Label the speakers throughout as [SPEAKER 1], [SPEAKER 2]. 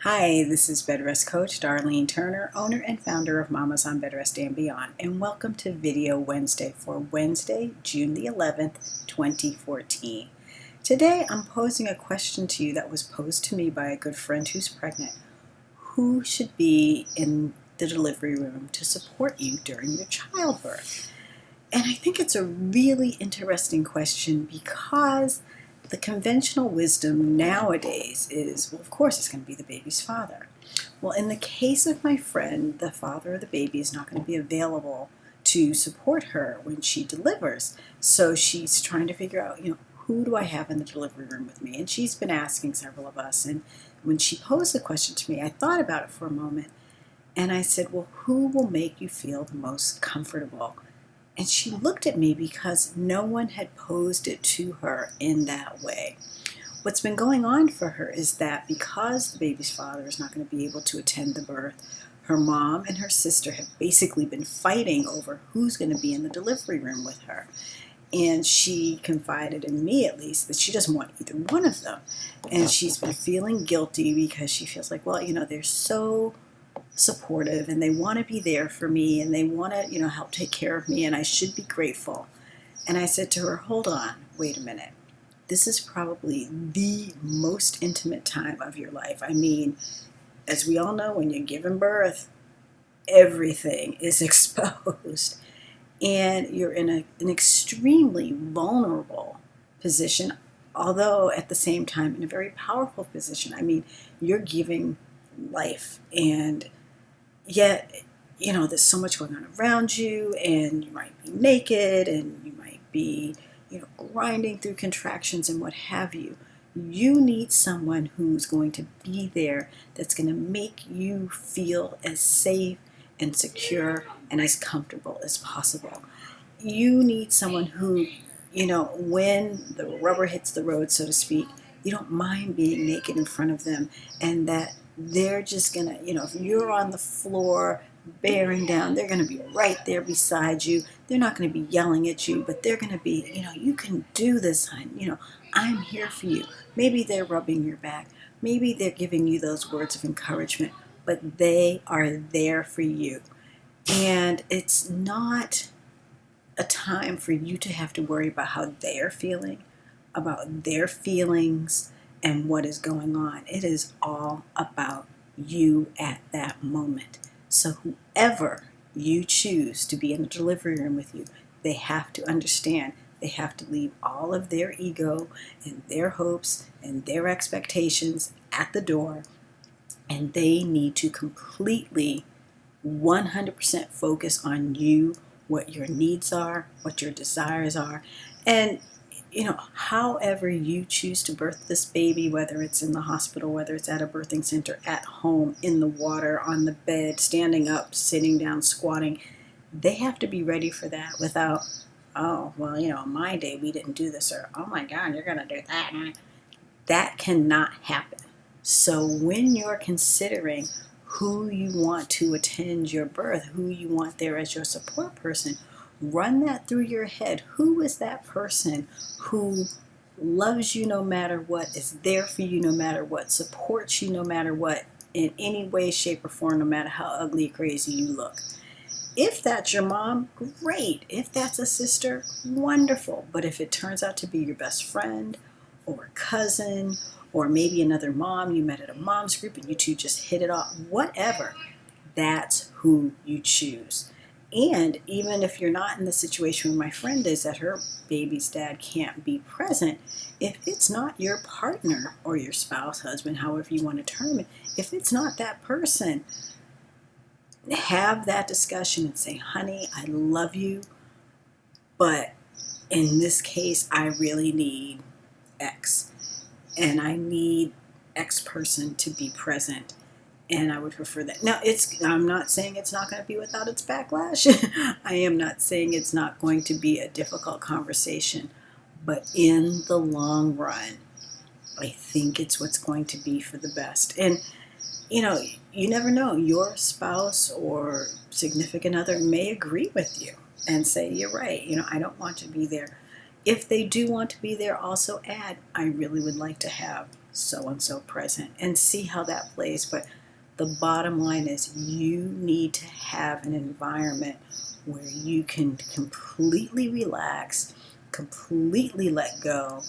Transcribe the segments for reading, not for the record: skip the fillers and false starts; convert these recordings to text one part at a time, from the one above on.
[SPEAKER 1] Hi, this is Bedrest Coach Darline Turner, owner and founder of Mamas on Bedrest and Beyond, and welcome to Video Wednesday for Wednesday, June the 11th, 2014. Today, I'm posing a question to you that was posed to me by a good friend who's pregnant. Who should be in the delivery room to support you during your childbirth? And I think it's a really interesting question because the conventional wisdom nowadays is, well, of course, it's going to be the baby's father. Well, in the case of my friend, the father of the baby is not going to be available to support her when she delivers. So she's trying to figure out, who do I have in the delivery room with me? And she's been asking several of us. And when she posed the question to me, I thought about it for a moment. And I said, well, who will make you feel the most comfortable? And she looked at me because no one had posed it to her in that way. What's been going on for her is that because the baby's father is not going to be able to attend the birth, her mom and her sister have basically been fighting over who's going to be in the delivery room with her. And she confided in me, at least, that she doesn't want either one of them. And she's been feeling guilty because she feels like, well, they're so supportive and they want to be there for me and they want to, help take care of me, and I should be grateful. And I said to her, hold on, wait a minute. This is probably the most intimate time of your life. I mean, as we all know, when you're giving birth, everything is exposed. And you're in an extremely vulnerable position, although at the same time in a very powerful position. I mean, you're giving life, and yet, there's so much going on around you, and you might be naked, and you might be, grinding through contractions and what have you. You need someone who's going to be there, that's going to make you feel as safe and secure and as comfortable as possible. You need someone who, when the rubber hits the road, so to speak, you don't mind being naked in front of them, and that they're just going to, if you're on the floor bearing down, they're going to be right there beside you. They're not going to be yelling at you, but they're going to be, you can do this, hon. I'm here for you. Maybe they're rubbing your back. Maybe they're giving you those words of encouragement, but they are there for you. And it's not a time for you to have to worry about how they're feeling, about their feelings, and what is going on. It is all about you at that moment. So whoever you choose to be in the delivery room with you, they have to understand. They have to leave all of their ego and their hopes and their expectations at the door, and they need to completely 100% focus on you, what your needs are, what your desires are. And however you choose to birth this baby, whether it's in the hospital, whether it's at a birthing center, at home, in the water, on the bed, standing up, sitting down, squatting, they have to be ready for that without, oh, well, on my day we didn't do this, or, oh my God, you're going to do that. That cannot happen. So when you're considering who you want to attend your birth, who you want there as your support person, run that through your head. Who is that person who loves you no matter what, is there for you no matter what, supports you no matter what, in any way, shape, or form, no matter how ugly or crazy you look? If that's your mom, great. If that's a sister, wonderful. But if it turns out to be your best friend or cousin, or maybe another mom you met at a mom's group and you two just hit it off, whatever, that's who you choose. And even if you're not in the situation where my friend is, that her baby's dad can't be present, if it's not your partner or your spouse, husband, however you want to term it, if it's not that person, have that discussion and say, honey, I love you, but in this case, I really need X. And I need X person to be present. And I would prefer that. Now, I'm not saying it's not going to be without its backlash. I am not saying it's not going to be a difficult conversation. But in the long run, I think it's what's going to be for the best. And, you never know. Your spouse or significant other may agree with you and say, you're right. I don't want to be there. If they do want to be there, also add, I really would like to have so-and-so present, and see how that plays. But the bottom line is you need to have an environment where you can completely relax, completely let go,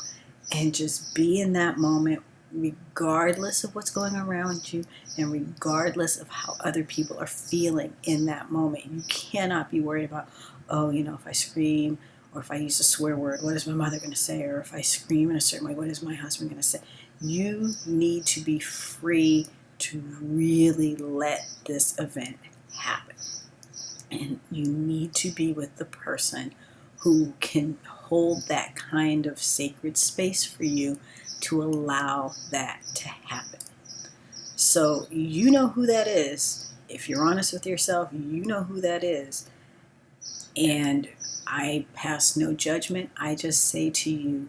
[SPEAKER 1] and just be in that moment regardless of what's going around you and regardless of how other people are feeling in that moment. You cannot be worried about, oh, if I scream or if I use a swear word, what is my mother going to say? Or if I scream in a certain way, what is my husband going to say? You need to be free to really let this event happen. And you need to be with the person who can hold that kind of sacred space for you to allow that to happen. So you know who that is. If you're honest with yourself, you know who that is. And I pass no judgment. I just say to you,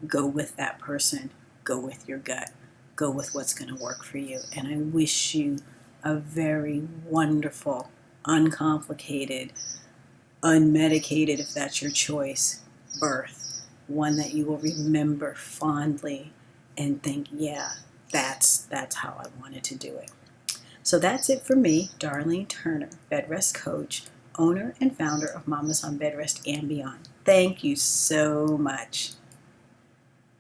[SPEAKER 1] go with that person. Go with your gut. Go with what's going to work for you. And I wish you a very wonderful, uncomplicated, unmedicated, if that's your choice, birth. One that you will remember fondly and think, yeah, that's how I wanted to do it. So that's it for me, Darline Turner, Bedrest Coach, owner and founder of Mamas on Bedrest and Beyond. Thank you so much.